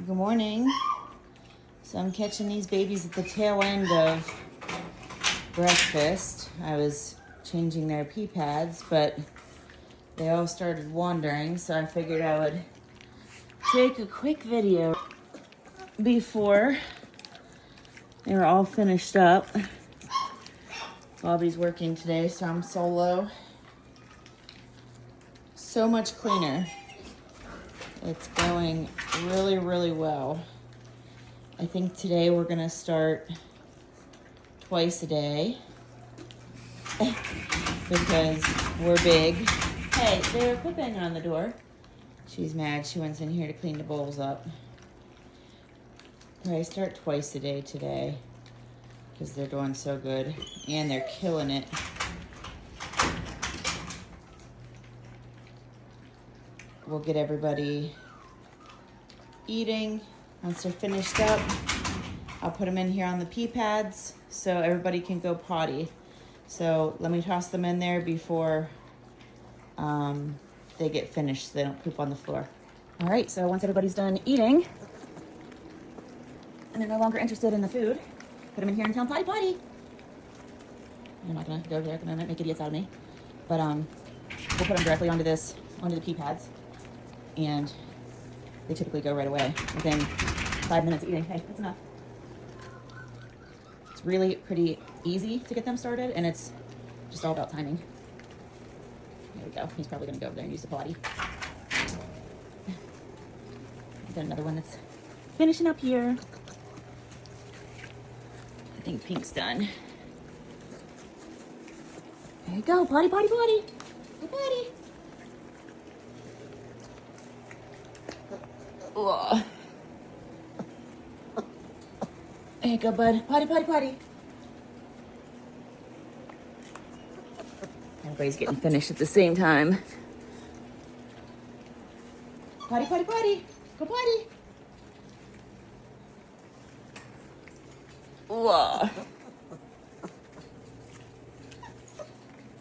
Good morning. So I'm catching these babies at the tail end of breakfast. I was changing their pee pads, but they all started wandering, so I figured I would take a quick video before they were all finished up. Bobby's working today, so I'm solo. So much cleaner. It's going really, really well. I think today we're gonna start twice a day because we're big. Hey, they were quit banging on the door. She's mad. She went in here to clean the bowls up. I start twice a day today because they're doing so good and they're killing it. We'll get everybody eating. Once they're finished up, I'll put them in here on the pee pads so everybody can go potty. So let me toss them in there before they get finished so they don't poop on the floor. All right, so once everybody's done eating and they're no longer interested in the food, put them in here and tell them potty potty. I'm not gonna go there, gonna make idiots out of me. But we'll put them directly onto the pee pads. And they typically go right away within 5 minutes of eating. Hey, that's enough. It's really pretty easy to get them started, and it's just all about timing. There we go. He's probably gonna go over there and use the potty. Got another one that's finishing up here. I think Pink's done. There you go. Potty, potty, potty. Go potty. Ugh. There you go, bud. Potty, potty, potty. Everybody's getting finished at the same time. Potty, potty, potty. Go potty. Ugh.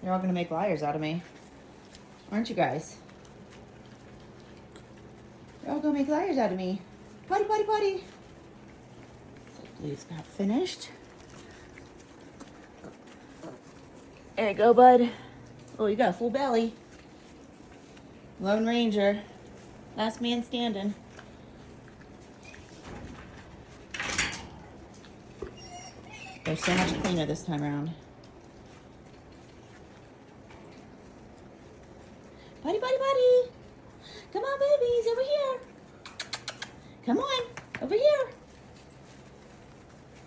You're all gonna make liars out of me, aren't you guys? You're all gonna make liars out of me. Potty, potty, potty. So Blue's got finished. There you go, bud. Oh, you got a full belly. Lone Ranger. Last man standing. They're so much cleaner this time around. Potty, potty, potty. Come on, babies, over here. Come on, over here.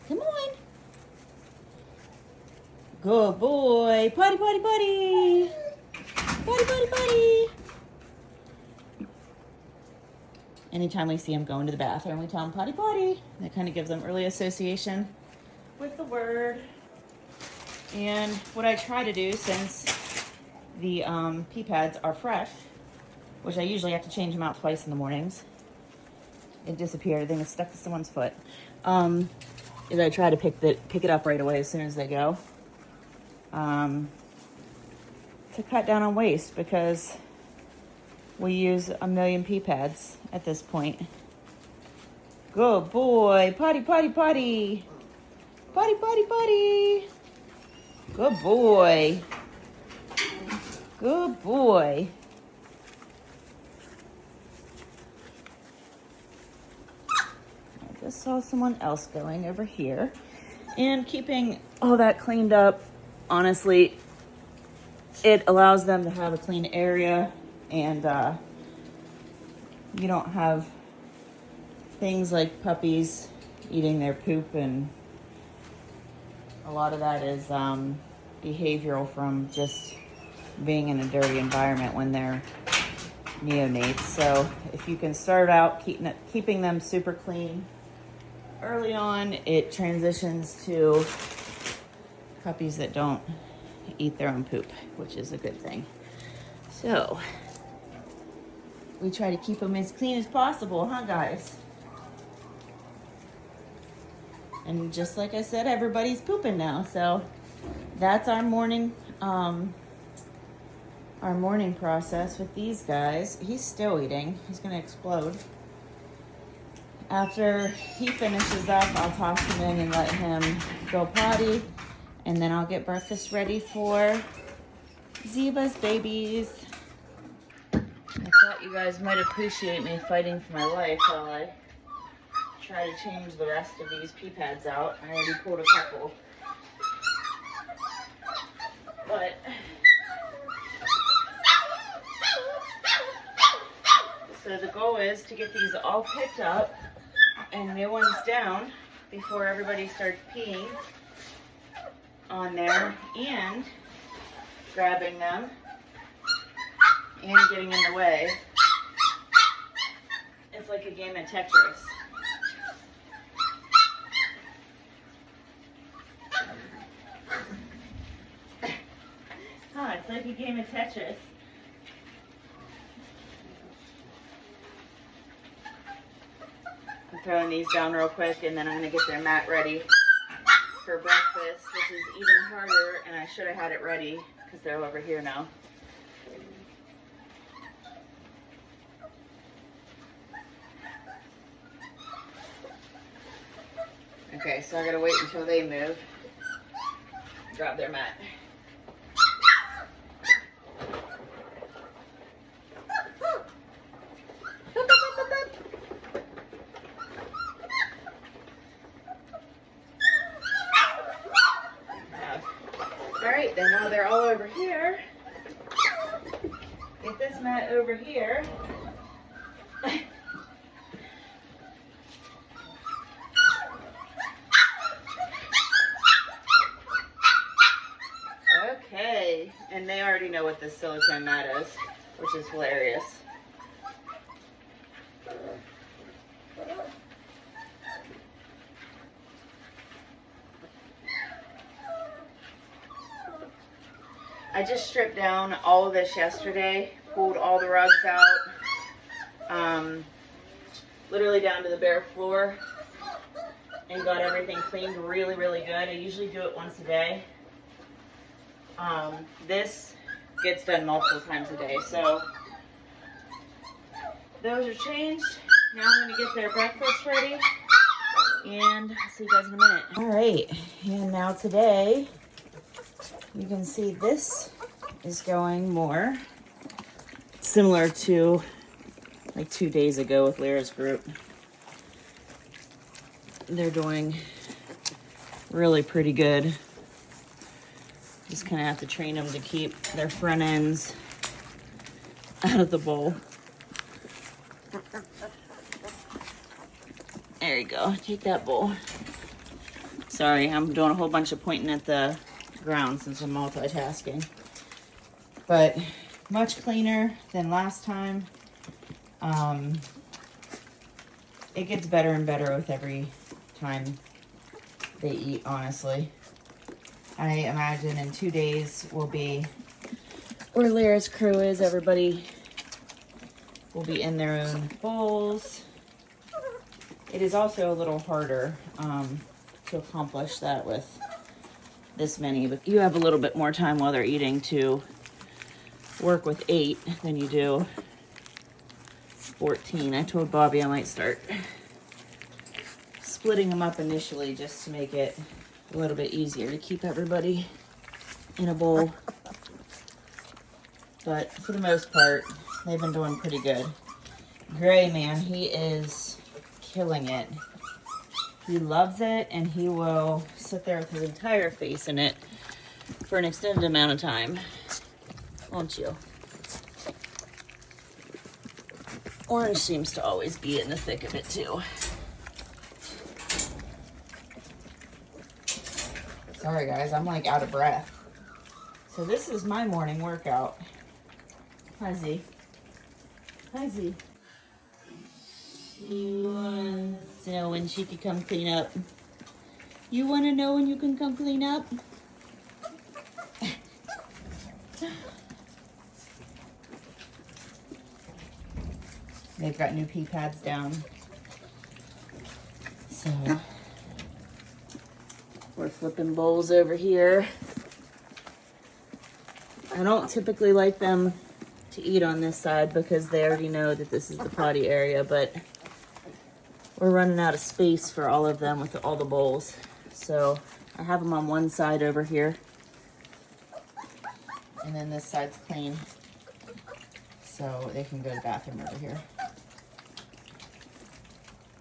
Come on. Good boy. Potty, potty, potty. Potty, potty, potty. Anytime we see him go into the bathroom, we tell him potty, potty. That kind of gives them early association with the word. And what I try to do, since the pee pads are fresh, which I usually have to change them out twice in the mornings. It disappeared. I think it's stuck to someone's foot. Is I try to pick it up right away as soon as they go. To cut down on waste, because we use 1 million pee pads at this point. Good boy. Potty, potty, potty. Potty, potty, potty. Good boy. Good boy. I just saw someone else going over here. And keeping all that cleaned up, honestly, it allows them to have a clean area, and you don't have things like puppies eating their poop, and a lot of that is behavioral from just being in a dirty environment when they're neonates. So if you can start out keeping them super clean early on, it transitions to puppies that don't eat their own poop, which is a good thing. So we try to keep them as clean as possible, huh, guys? And just like I said, everybody's pooping now, so that's our morning process with these guys. He's still eating. He's gonna explode. After he finishes up, I'll toss him in and let him go potty. And then I'll get breakfast ready for Ziva's babies. I thought you guys might appreciate me fighting for my life while I try to change the rest of these pee pads out. I already pulled a couple. But so the goal is to get these all picked up and new ones down before everybody starts peeing on there and grabbing them and getting in the way. It's like a game of Tetris. It's like a game of Tetris. I'm throwing these down real quick and then I'm going to get their mat ready for breakfast, which is even harder, and I should have had it ready because they're over here now. Okay, so I gotta wait until they move. Grab their mat. Alright, then while they're all over here, get this mat over here. Okay, and they already know what this silicone mat is, which is hilarious. I just stripped down all of this yesterday, pulled all the rugs out, literally down to the bare floor, and got everything cleaned really, really good. I usually do it once a day. This gets done multiple times a day, so those are changed. Now I'm going to get their breakfast ready, and I'll see you guys in a minute. All right, and now today, you can see this is going more similar to like 2 days ago with Lyra's group. They're doing really pretty good. Just kind of have to train them to keep their front ends out of the bowl. There you go, take that bowl. Sorry, I'm doing a whole bunch of pointing at the ground since I'm multitasking. But much cleaner than last time. It gets better and better with every time they eat, honestly. I imagine in 2 days will be where Lyra's crew is. Everybody will be in their own bowls. It is also a little harder to accomplish that with this many, but you have a little bit more time while they're eating to work with 8 than you do 14. I told Bobby I might start splitting them up initially just to make it a little bit easier to keep everybody in a bowl. But for the most part, they've been doing pretty good. Gray, man, he is killing it. He loves it, and he will sit there with his entire face in it for an extended amount of time. Won't you? Orange seems to always be in the thick of it, too. Sorry, guys, I'm like out of breath. So this is my morning workout. Hi, Z. Hi, Z. You want to know when she can come clean up? You want to know when you can come clean up? They've got new pee pads down. So we're flipping bowls over here. I don't typically like them to eat on this side because they already know that this is the potty area, but we're running out of space for all of them with all the bowls. So I have them on one side over here. And then this side's clean. So they can go to the bathroom over here.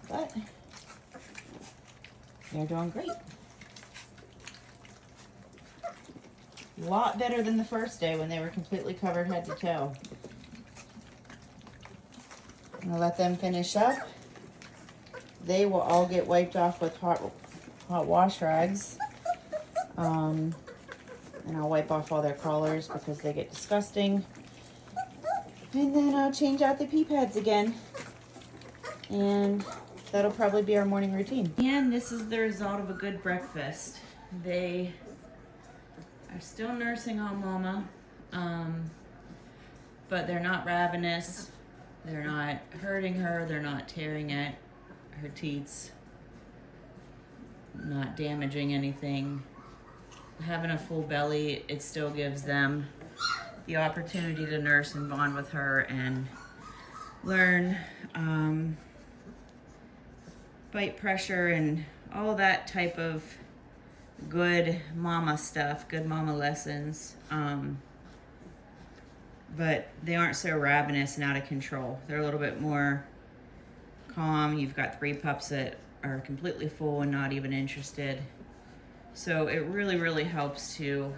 But they're doing great. A lot better than the first day when they were completely covered head to toe. I'm gonna let them finish up. They will all get wiped off with hot wash rags. And I'll wipe off all their collars because they get disgusting. And then I'll change out the pee pads again. And that'll probably be our morning routine. And this is the result of a good breakfast. They are still nursing on Mama, but they're not ravenous. They're not hurting her. They're not tearing at her teats. Not damaging anything. Having a full belly, it still gives them the opportunity to nurse and bond with her and learn bite pressure and all that type of good mama stuff, good mama lessons. But they aren't so ravenous and out of control. They're a little bit more calm. You've got 3 pups that are completely full and not even interested. So it really, really helps to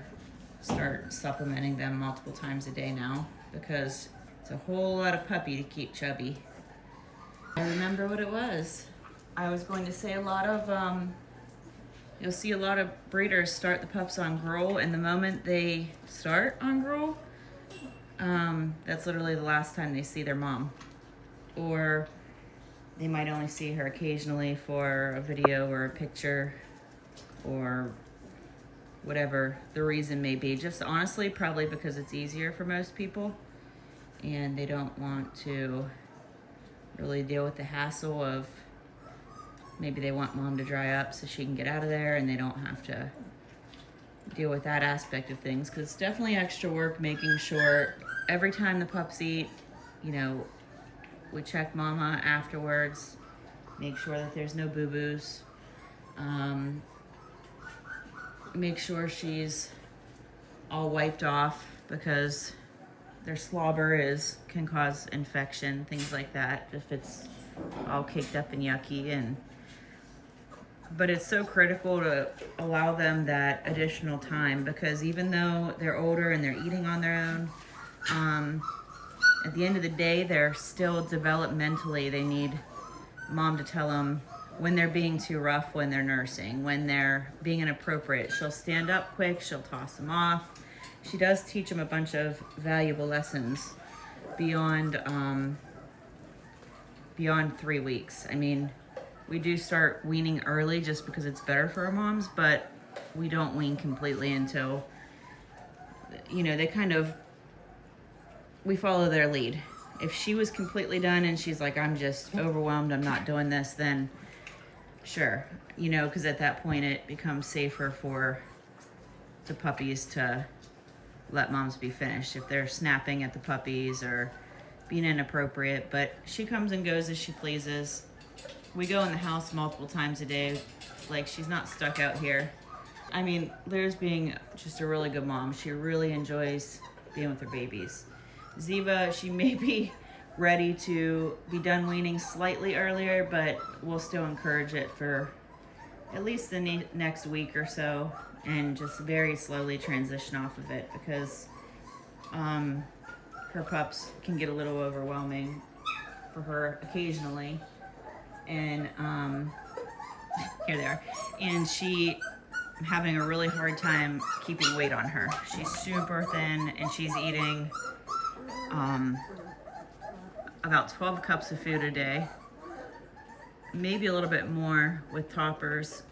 start supplementing them multiple times a day now, because it's a whole lot of puppy to keep chubby. I remember what it was. I was going to say a lot of, you'll see a lot of breeders start the pups on gruel, and the moment they start on gruel, that's literally the last time they see their mom. Or they might only see her occasionally for a video or a picture, or whatever the reason may be. Just honestly, probably because it's easier for most people and they don't want to really deal with the hassle of, maybe they want mom to dry up so she can get out of there and they don't have to deal with that aspect of things, because it's definitely extra work making sure every time the pups eat, you know, we check mama afterwards, make sure that there's no boo-boos. Make sure she's all wiped off, because their slobber can cause infection, things like that, if it's all caked up and yucky. But it's so critical to allow them that additional time, because even though they're older and they're eating on their own, at the end of the day, they're still developmentally, they need mom to tell them when they're being too rough, when they're nursing, when they're being inappropriate. She'll stand up quick, she'll toss them off. She does teach them a bunch of valuable lessons beyond 3 weeks. I mean, we do start weaning early just because it's better for our moms, but we don't wean completely until, you know, we follow their lead. If she was completely done and she's like, I'm just overwhelmed, I'm not doing this, then sure, you know, because at that point it becomes safer for the puppies to let moms be finished if they're snapping at the puppies or being inappropriate. But she comes and goes as she pleases. We go in the house multiple times a day. Like, she's not stuck out here. I mean, Lyra's being just a really good mom. She really enjoys being with her babies. Ziva, she may be ready to be done weaning slightly earlier, but we'll still encourage it for at least the next week or so, and just very slowly transition off of it, because her pups can get a little overwhelming for her occasionally. And here they are. And I'm having a really hard time keeping weight on her. She's super thin and she's eating about 12 cups of food a day, maybe a little bit more with toppers.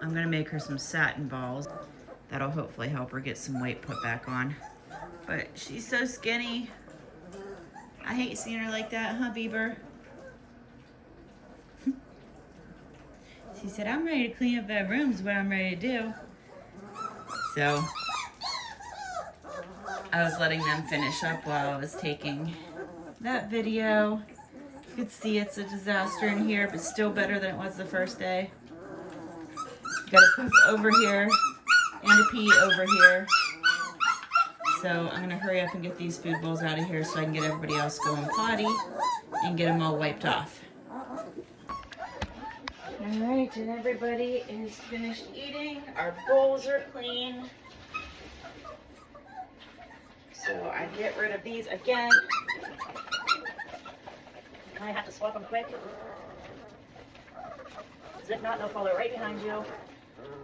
I'm gonna make her some satin balls. That'll hopefully help her get some weight put back on. But she's so skinny. I hate seeing her like that, huh, Bieber? She said, I'm ready to clean up that room is what I'm ready to do. So I was letting them finish up while I was taking that video. You can see it's a disaster in here, but still better than it was the first day. Got a poop over here and a pee over here. So I'm gonna hurry up and get these food bowls out of here so I can get everybody else going potty and get them all wiped off. All right, and everybody is finished eating. Our bowls are clean. So I get rid of these again. I have to swap them quick. Because if not, they'll follow right behind you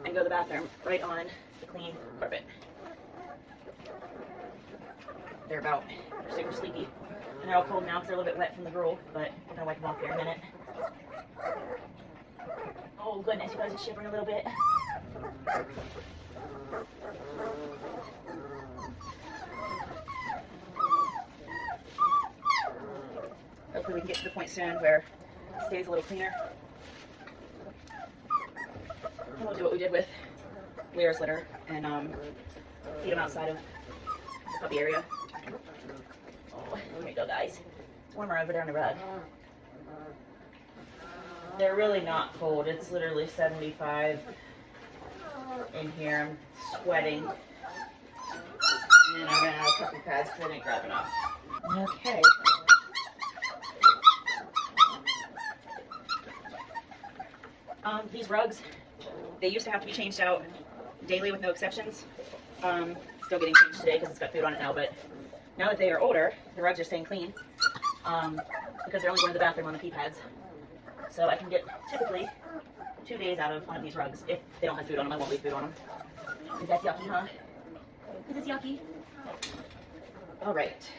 and go to the bathroom right on the clean carpet. They're super sleepy. And they're all cold now because they're a little bit wet from the gruel, but I'm gonna wipe them off here in a minute. Oh goodness, you guys are shivering a little bit. Hopefully we can get to the point soon where it stays a little cleaner. And we'll do what we did with Lyra's litter and feed them outside of the puppy area. Oh, here we go, guys. It's warmer over there on the rug. They're really not cold. It's literally 75 in here. I'm sweating. And I ran out of puppy pads because I didn't grab enough. Okay. These rugs, they used to have to be changed out daily with no exceptions. Still getting changed today because it's got food on it now, but now that they are older, the rugs are staying clean because they're only going to the bathroom on the pee pads. So I can get typically 2 days out of one of these rugs. If they don't have food on them, I won't leave food on them. Because that's yucky, huh? Because it's yucky. All right.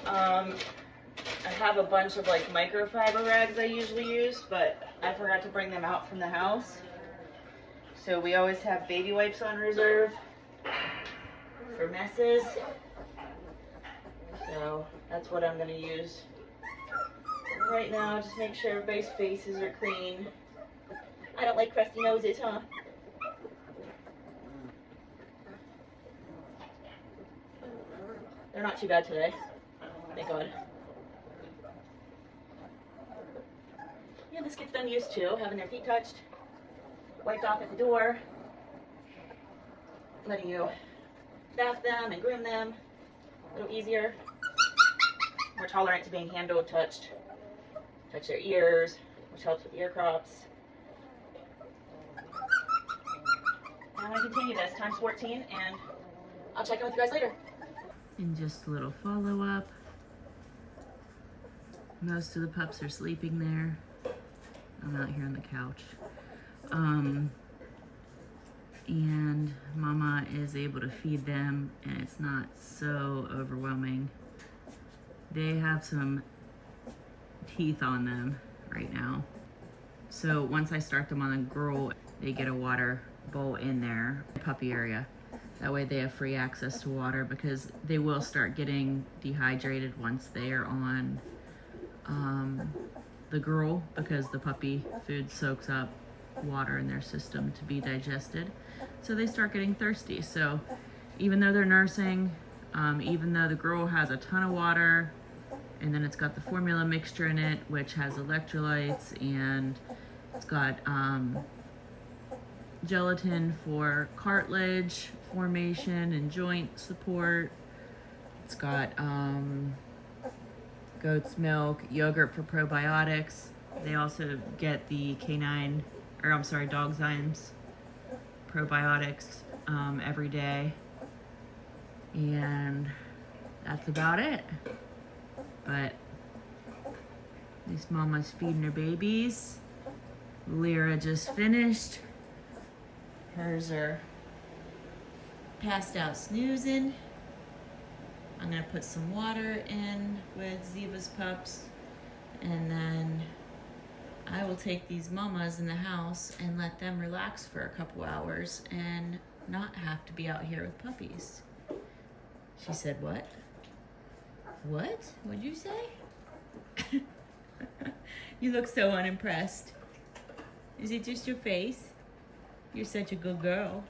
I have a bunch of like microfiber rags I usually use, but I forgot to bring them out from the house. So we always have baby wipes on reserve for messes. So that's what I'm gonna use right now. Just make sure everybody's faces are clean. I don't like crusty noses, huh? They're not too bad today, thank God. Yeah, this gets them used to having their feet touched, wiped off at the door, letting you bath them and groom them a little easier, more tolerant to being handled, touched, touch their ears, which helps with ear crops. I'm going to continue this times 14 and I'll check in with you guys later. And just a little follow-up. Most of the pups are sleeping there. I'm out here on the couch. And Mama is able to feed them and it's not so overwhelming. They have some teeth on them right now. So once I start them on the gruel, they get a water bowl in their puppy area. That way they have free access to water because they will start getting dehydrated once they are on the gruel because the puppy food soaks up water in their system to be digested. So they start getting thirsty. So even though they're nursing, even though the gruel has a ton of water and then it's got the formula mixture in it, which has electrolytes and it's got gelatin for cartilage formation and joint support. It's got goat's milk, yogurt for probiotics. They also get the dog zymes probiotics every day. And that's about it. But at least Mama's feeding her babies. Lyra just finished. Hers are passed out snoozing. I'm gonna put some water in with Ziva's pups and then I will take these mamas in the house and let them relax for a couple hours and not have to be out here with puppies. She said, what? What? What'd you say? You look so unimpressed. Is it just your face? You're such a good girl.